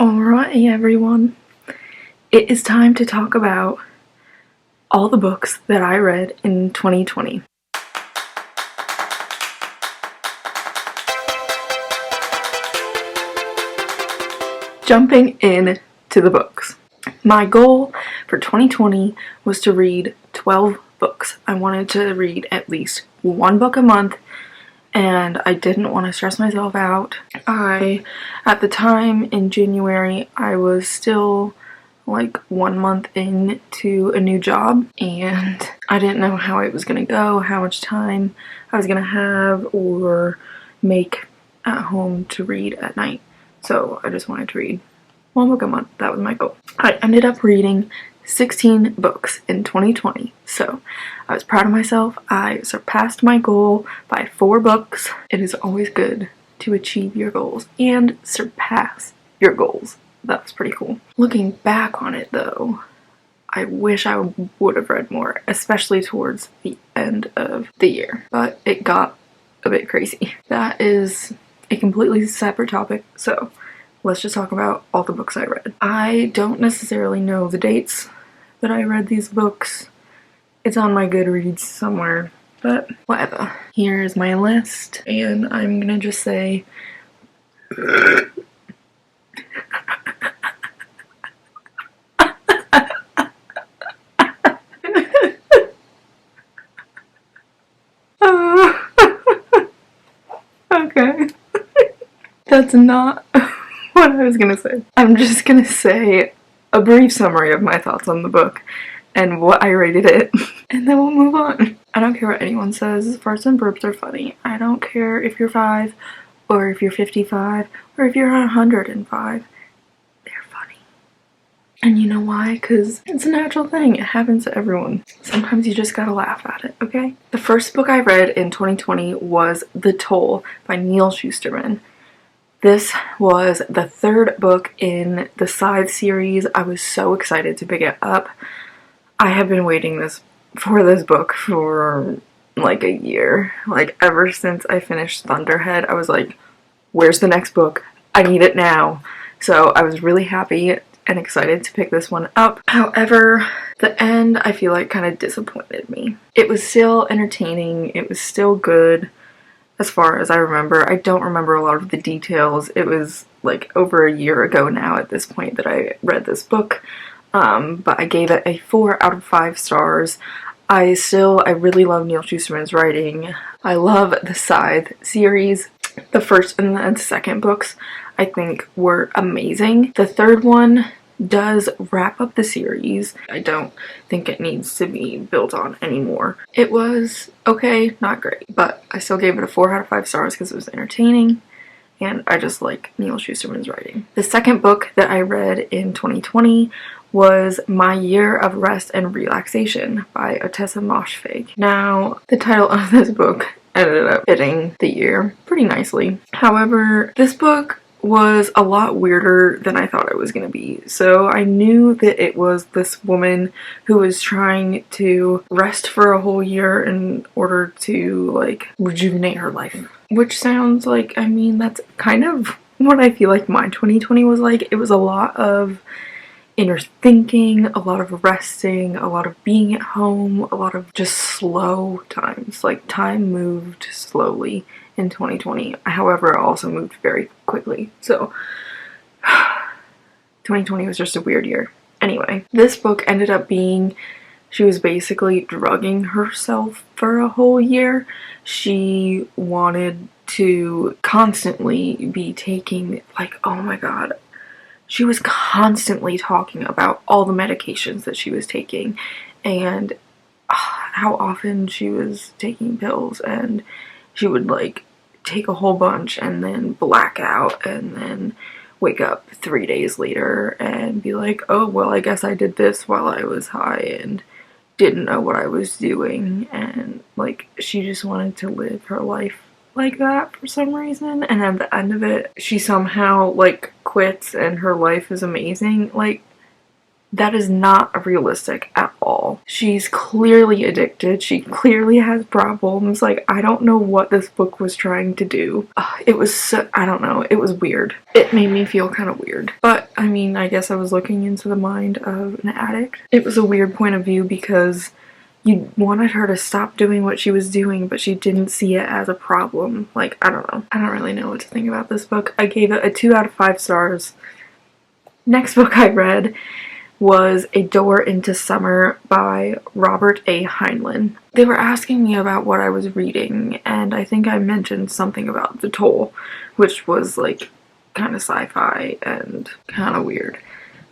Alright everyone, it is time to talk about all the books that I read in 2020. Jumping in to the books. My goal for 2020 was to read 12 books. I wanted to read at least one book a month, and I didn't want to stress myself out. At the time in January, I was still like 1 month into a new job, and I didn't know how it was going to go, how much time I was going to have or make at home to read at night. So I just wanted to read one book a month. That was my goal. I ended up reading 16 books in 2020, so I was proud of myself. I surpassed my goal by 4 books. It is always good to achieve your goals and surpass your goals. That was pretty cool. Looking back on it though, I wish I would have read more, especially towards the end of the year, but it got a bit crazy. That is a completely separate topic, so let's just talk about all the books I read. I don't necessarily know the dates that I read these books. It's on my Goodreads somewhere, but whatever. Here's my list, and I'm gonna just say okay. That's not what I was gonna say. I'm just gonna say a brief summary of my thoughts on the book and what I rated it, and then we'll move on. I don't care what anyone says, farts and burps are funny. I don't care if you're 5, or if you're 55, or if you're 105. They're funny. And you know why? Because it's a natural thing. It happens to everyone. Sometimes you just gotta laugh at it, okay? The first book I read in 2020 was The Toll by Neil Shusterman. This was the 3rd book in the Scythe series. I was so excited to pick it up. I have been waiting for this book for like a year. Like ever since I finished Thunderhead, I was like, where's the next book? I need it now. So I was really happy and excited to pick this one up. However, the end I feel like kind of disappointed me. It was still entertaining. It was still good. As far as I remember, I don't remember a lot of the details. It was like over a year ago now at this point that I read this book, but I gave it a 4 out of 5 stars. I really love Neil Shusterman's writing. I love the Scythe series. The first and the second books I think were amazing. The third one does wrap up the series. I don't think it needs to be built on anymore. It was okay, not great, but I still gave it a 4 out of 5 stars because it was entertaining, and I just like Neil Shusterman's writing. The second book that I read in 2020 was My Year of Rest and Relaxation by Ottessa Moshfegh. Now, the title of this book ended up fitting the year pretty nicely. However, this book was a lot weirder than I thought it was going to be. So I knew that it was this woman who was trying to rest for a whole year in order to like rejuvenate her life. Which sounds like, I mean, that's kind of what I feel like my 2020 was like. It was a lot of inner thinking, a lot of resting, a lot of being at home, a lot of just slow times. Like time moved slowly in 2020. However, it also moved very quickly. So 2020 was just a weird year. Anyway, this book ended up being, she was basically drugging herself for a whole year. She wanted to constantly be taking, like, oh my god, she was constantly talking about all the medications that she was taking and how often she was taking pills, and she would like take a whole bunch and then black out and then wake up 3 days later and be like, oh well, I guess I did this while I was high and didn't know what I was doing. And like she just wanted to live her life like that for some reason, and at the end of it she somehow like quits and her life is amazing. Like, That is not realistic at all. She's clearly addicted. She clearly has problems. Like, I don't know what this book was trying to do. It was so, I don't know. It was weird. It made me feel kind of weird. But, I mean, I guess I was looking into the mind of an addict. It was a weird point of view because you wanted her to stop doing what she was doing, but she didn't see it as a problem. Like, I don't know. I don't really know what to think about this book. I gave it a 2 out of 5 stars. Next book I read was A Door into Summer by Robert A. Heinlein. They were asking me about what I was reading, and I think I mentioned something about The Toll, which was like kind of sci-fi and kind of weird.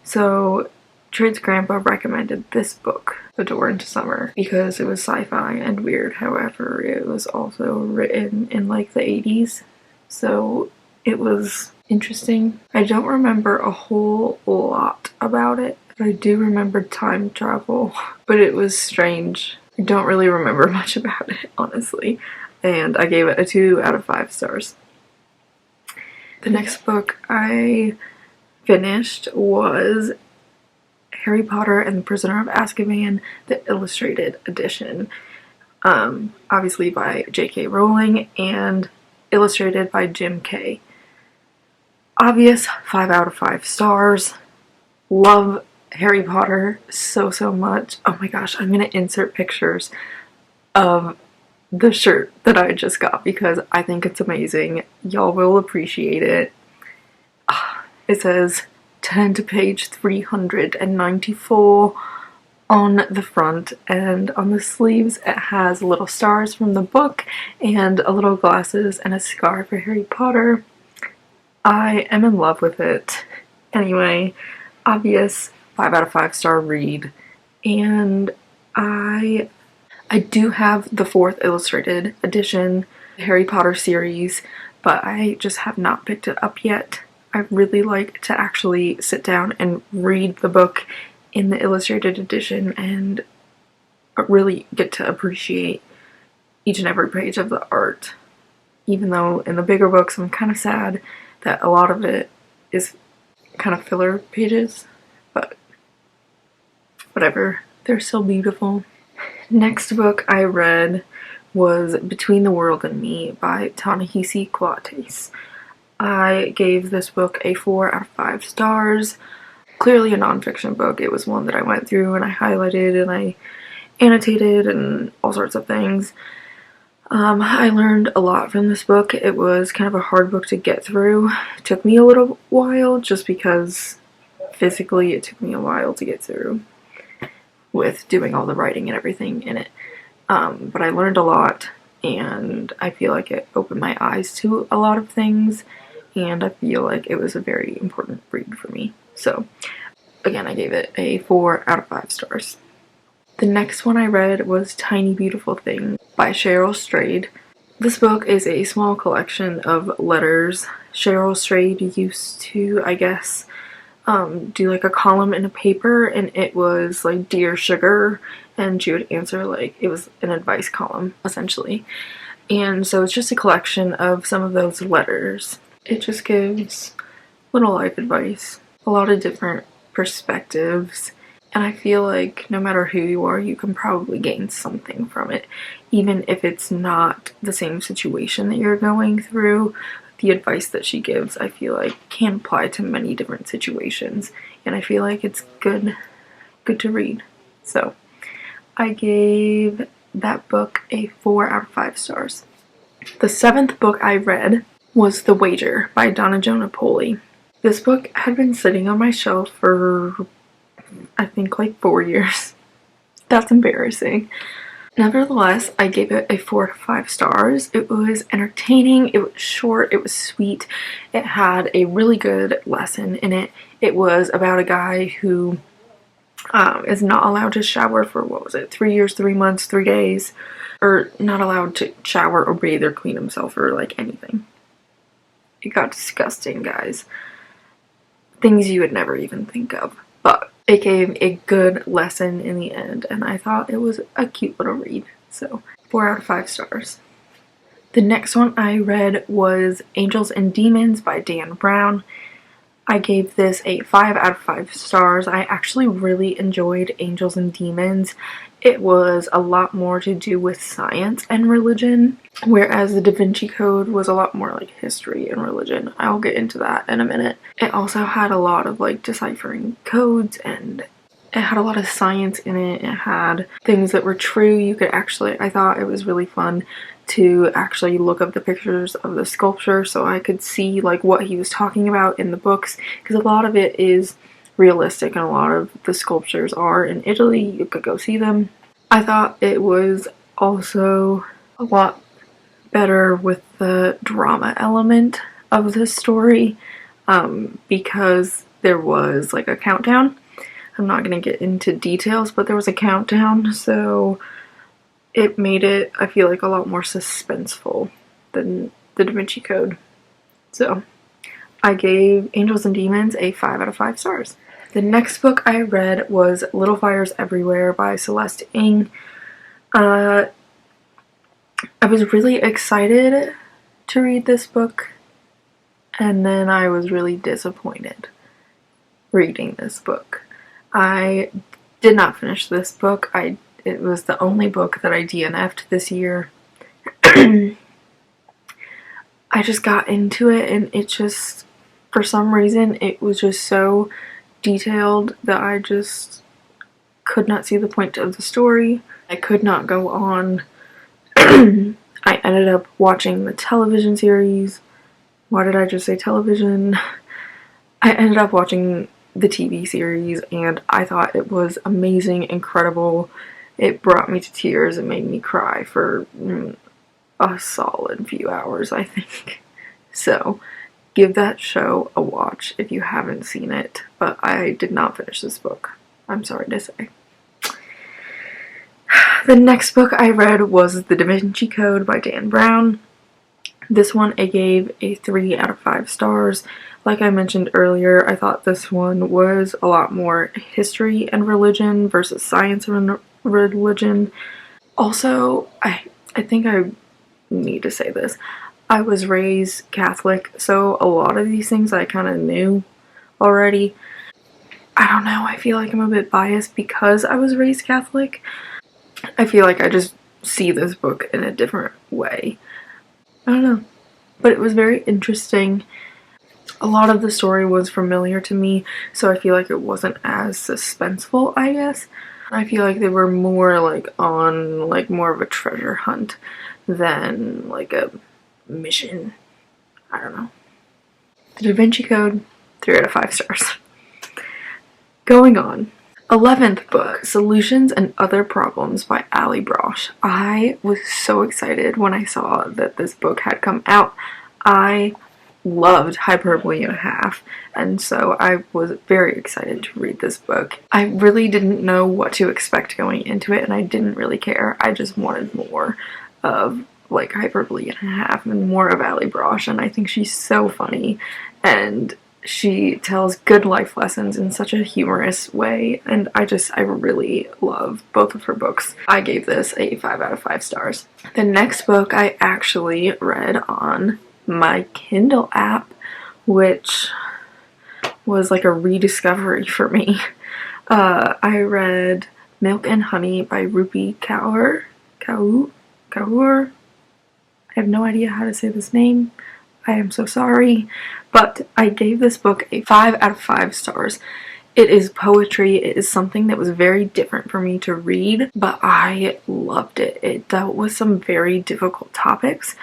So Trid's grandpa recommended this book, A Door into Summer, because it was sci-fi and weird. However, it was also written in like the 80s, so it was interesting. I don't remember a whole lot about it. I do remember time travel, but it was strange. I don't really remember much about it, honestly, and I gave it a 2 out of 5 stars. The next book I finished was Harry Potter and the Prisoner of Azkaban, the illustrated edition, obviously by J.K. Rowling and illustrated by Jim Kay. Obvious 5 out of 5 stars. Love Harry Potter so much. Oh my gosh, I'm gonna insert pictures of the shirt that I just got because I think it's amazing. Y'all will appreciate it. It says 10 to page 394 on the front, and on the sleeves it has little stars from the book and a little glasses and a scar for Harry Potter. I am in love with it. Anyway, obvious 5 out of 5 star read, and I do have the 4th illustrated edition, the Harry Potter series, but I just have not picked it up yet. I really like to actually sit down and read the book in the illustrated edition and really get to appreciate each and every page of the art. Even though in the bigger books I'm kind of sad that a lot of it is kind of filler pages, but whatever, they're so beautiful. Next book I read was Between the World and Me by Ta-Nehisi Coates. I gave this book a 4 out of 5 stars. Clearly a nonfiction book. It was one that I went through and I highlighted and I annotated and all sorts of things. I learned a lot from this book. It was kind of a hard book to get through. It took me a little while just because physically it took me a while to get through with doing all the writing and everything in it. But I learned a lot, and I feel like it opened my eyes to a lot of things, and I feel like it was a very important read for me. So again, I gave it a 4 out of 5 stars. The next one I read was Tiny Beautiful Thing by Cheryl Strayed. This book is a small collection of letters. Cheryl Strayed used to, I guess, do like a column in a paper, and it was like Dear Sugar, and she would answer, like, it was an advice column essentially. And so it's just a collection of some of those letters. It just gives little life advice, a lot of different perspectives, and I feel like no matter who you are, you can probably gain something from it, even if it's not the same situation that you're going through. The advice that she gives, I feel like, can apply to many different situations, and I feel like it's good to read. So I gave that book a 4 out of 5 stars. The 7th book I read was The Wager by Donna Jo Napoli. This book had been sitting on my shelf for, I think, like 4 years. That's embarrassing. Nevertheless, I gave it a 4 to 5 stars. It was entertaining, it was short, it was sweet, it had a really good lesson in it. It was about a guy who is not allowed to shower for, 3 years, 3 months, 3 days, or not allowed to shower or bathe or clean himself or like anything. It got disgusting, guys. Things you would never even think of. But it gave a good lesson in the end, and I thought it was a cute little read. So 4 out of 5 stars. The next one I read was Angels and Demons by Dan Brown. I gave this a 5 out of 5 stars. I actually really enjoyed Angels and Demons. It was a lot more to do with science and religion, whereas the Da Vinci Code was a lot more like history and religion. I'll get into that in a minute. It also had a lot of like deciphering codes, and it had a lot of science in it. It had things that were true. You could actually, I thought it was really fun to actually look up the pictures of the sculpture so I could see like what he was talking about in the books, because a lot of it is realistic and a lot of the sculptures are in Italy. You could go see them. I thought it was also a lot better with the drama element of the story, because there was like a countdown. I'm not going to get into details, but there was a countdown, so it made it, I feel like, a lot more suspenseful than the Da Vinci Code. So I gave Angels and Demons a 5 out of 5 stars. The next book I read was Little Fires Everywhere by Celeste Ng. I was really excited to read this book, and then I was really disappointed reading this book. I did not finish this book. It was the only book that I DNF'd this year. I just got into it, and it just, for some reason, it was just so detailed that I just could not see the point of the story. I could not go on. I ended up watching the television series. Why did I just say television? I ended up watching the TV series, and I thought it was amazing, incredible. It brought me to tears. It made me cry for a solid few hours, I think. So give that show a watch if you haven't seen it, but I did not finish this book, I'm sorry to say. The next book I read was The Da Vinci Code by Dan Brown. This one I gave a 3 out of 5 stars. Like I mentioned earlier, I thought this one was a lot more history and religion versus science and religion. Also, I think I need to say this. I was raised Catholic, so a lot of these things I kind of knew already. I don't know, I feel like I'm a bit biased because I was raised Catholic. I feel like I just see this book in a different way. I don't know. But it was very interesting. A lot of the story was familiar to me, so I feel like it wasn't as suspenseful, I guess. I feel like they were more like on like more of a treasure hunt than like a mission. I don't know. The Da Vinci Code, 3 out of 5 stars. Going on. 11th book, Solutions and Other Problems by Ali Brosh. I was so excited when I saw that this book had come out. I loved Hyperbole and a Half, and so I was very excited to read this book. I really didn't know what to expect going into it, and I didn't really care. I just wanted more of like Hyperbole and a Half and more of Ali Brosh, and I think she's so funny, and she tells good life lessons in such a humorous way, and I really love both of her books. I gave this a 5 out of 5 stars. The next book I actually read on my Kindle app, which was like a rediscovery for me. I read Milk and Honey by Rupi Kaur. Kaur? I have no idea how to say this name. I am so sorry, but I gave this book a 5 out of 5 stars. It is poetry. It is something that was very different for me to read, but I loved it. It dealt with some very difficult topics,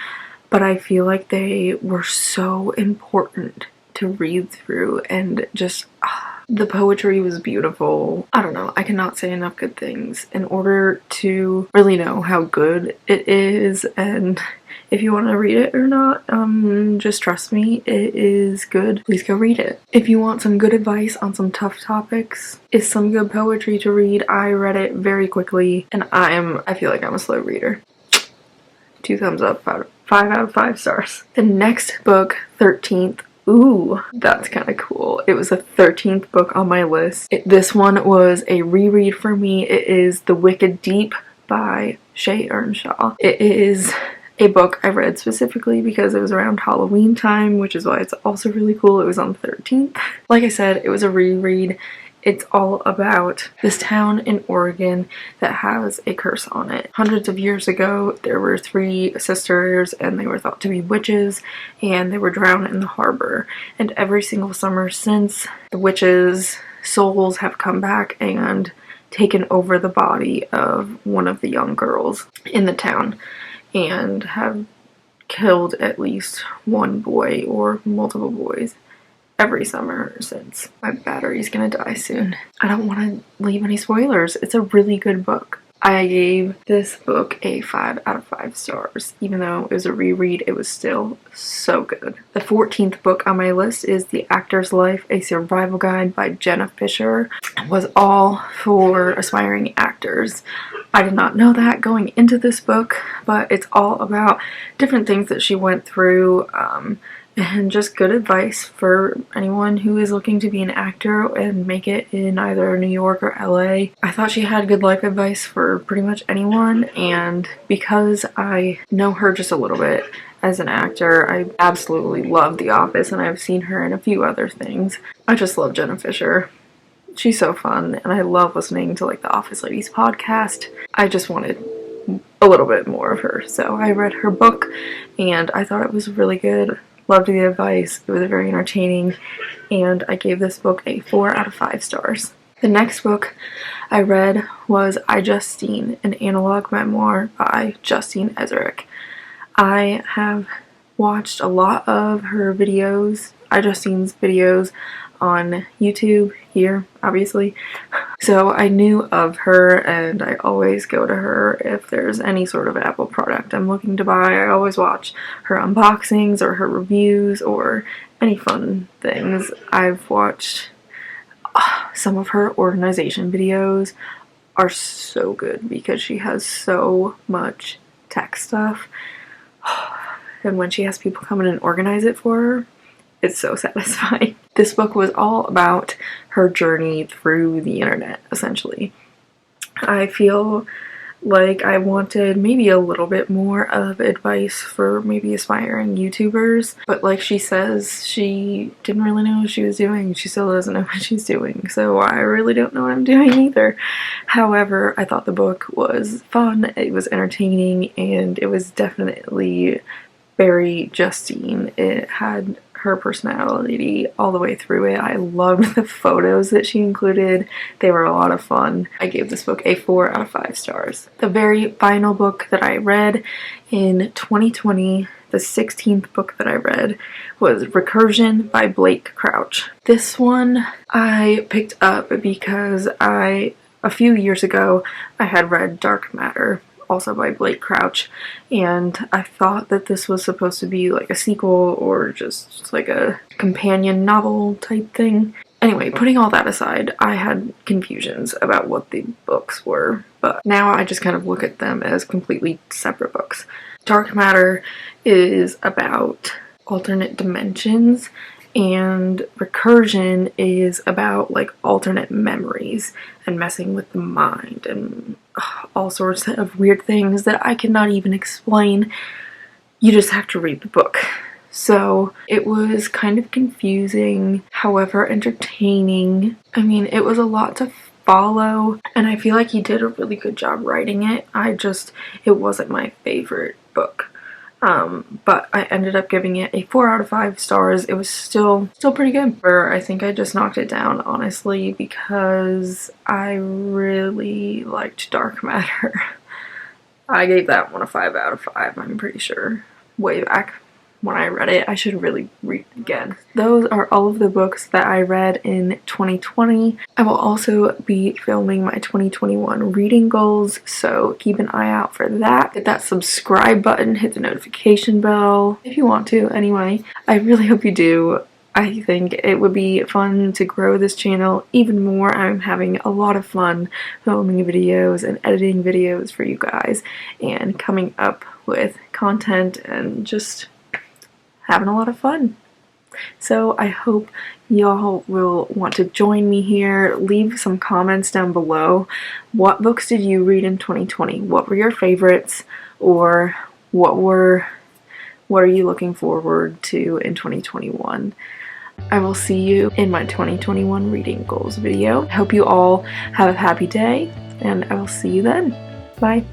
but I feel like they were so important to read through, and just the poetry was beautiful. I don't know, I cannot say enough good things in order to really know how good it is, and if you want to read it or not, just trust me, it is good. Please go read it. If you want some good advice on some tough topics, it's some good poetry to read. I read it very quickly, and I feel like I'm a slow reader. 2 thumbs up, 5 out of 5 stars. The next book, 13th. Ooh, that's kind of cool. It was the 13th book on my list. This one was a reread for me. It is The Wicked Deep by Shay Earnshaw. It is a book I read specifically because it was around Halloween time, which is why it's also really cool. It was on the 13th. Like I said, it was a reread. It's all about this town in Oregon that has a curse on it. Hundreds of years ago, there were 3 sisters and they were thought to be witches, and they were drowned in the harbor. And every single summer since, the witches' souls have come back and taken over the body of one of the young girls in the town and have killed at least one boy or multiple boys every summer since. My battery's gonna die soon. I don't want to leave any spoilers. It's a really good book. I gave this book a 5 out of 5 stars. Even though it was a reread, it was still so good. The 14th book on my list is The Actor's Life, a Survival Guide by Jenna Fisher. It was all for aspiring actors. I did not know that going into this book, but it's all about different things that she went through, and just good advice for anyone who is looking to be an actor and make it in either New York or LA. I thought she had good life advice for pretty much anyone, and because I know her just a little bit as an actor, I absolutely love The Office, and I've seen her in a few other things. I just love Jenna Fisher. She's so fun, and I love listening to like the Office Ladies podcast. I just wanted a little bit more of her, so I read her book and I thought it was really good. Loved the advice. It was very entertaining, and I gave this book a 4 out of 5 stars. The next book I read was I Justine, an analog memoir by Justine Ezerick. I have watched a lot of her videos, Justine's videos, on YouTube here, obviously. So I knew of her, and I always go to her if there's any sort of Apple product I'm looking to buy. I always watch her unboxings or her reviews or any fun things. I've watched some of her organization videos are so good because she has so much tech stuff. And when she has people come in and organize it for her, it's so satisfying. This book was all about her journey through the internet, essentially. I feel like I wanted maybe a little bit more of advice for maybe aspiring YouTubers, but like she says, she didn't really know what she was doing. She still doesn't know what she's doing, so I really don't know what I'm doing either. However, I thought the book was fun, it was entertaining, and it was definitely very Justine. It had her personality all the way through it. I loved the photos that she included. They were a lot of fun. I gave this book a 4 out of 5 stars. The very final book that I read in 2020, the 16th book that I read, was Recursion by Blake Crouch. This one I picked up because a few years ago, I had read Dark Matter, also by Blake Crouch, and I thought that this was supposed to be like a sequel or just like a companion novel type thing. Anyway, putting all that aside, I had confusions about what the books were, but now I just kind of look at them as completely separate books. Dark Matter is about alternate dimensions, and Recursion is about like alternate memories and messing with the mind and all sorts of weird things that I cannot even explain. You just have to read the book. So it was kind of confusing, however entertaining. I mean, it was a lot to follow, and I feel like he did a really good job writing it. It wasn't my favorite book. But I ended up giving it a 4 out of 5 stars. It was still pretty good. I think I just knocked it down, honestly, because I really liked Dark Matter. I gave that one a 5 out of 5, I'm pretty sure. Way back when I read it. I should really read it again. Those are all of the books that I read in 2020. I will also be filming my 2021 reading goals, so keep an eye out for that. Hit that subscribe button, hit the notification bell if you want to anyway. I really hope you do. I think it would be fun to grow this channel even more. I'm having a lot of fun filming videos and editing videos for you guys and coming up with content and just having a lot of fun. So I hope y'all will want to join me here. Leave some comments down below. What books did you read in 2020? What were your favorites? Or what are you looking forward to in 2021? I will see you in my 2021 reading goals video. I hope you all have a happy day, and I will see you then. Bye.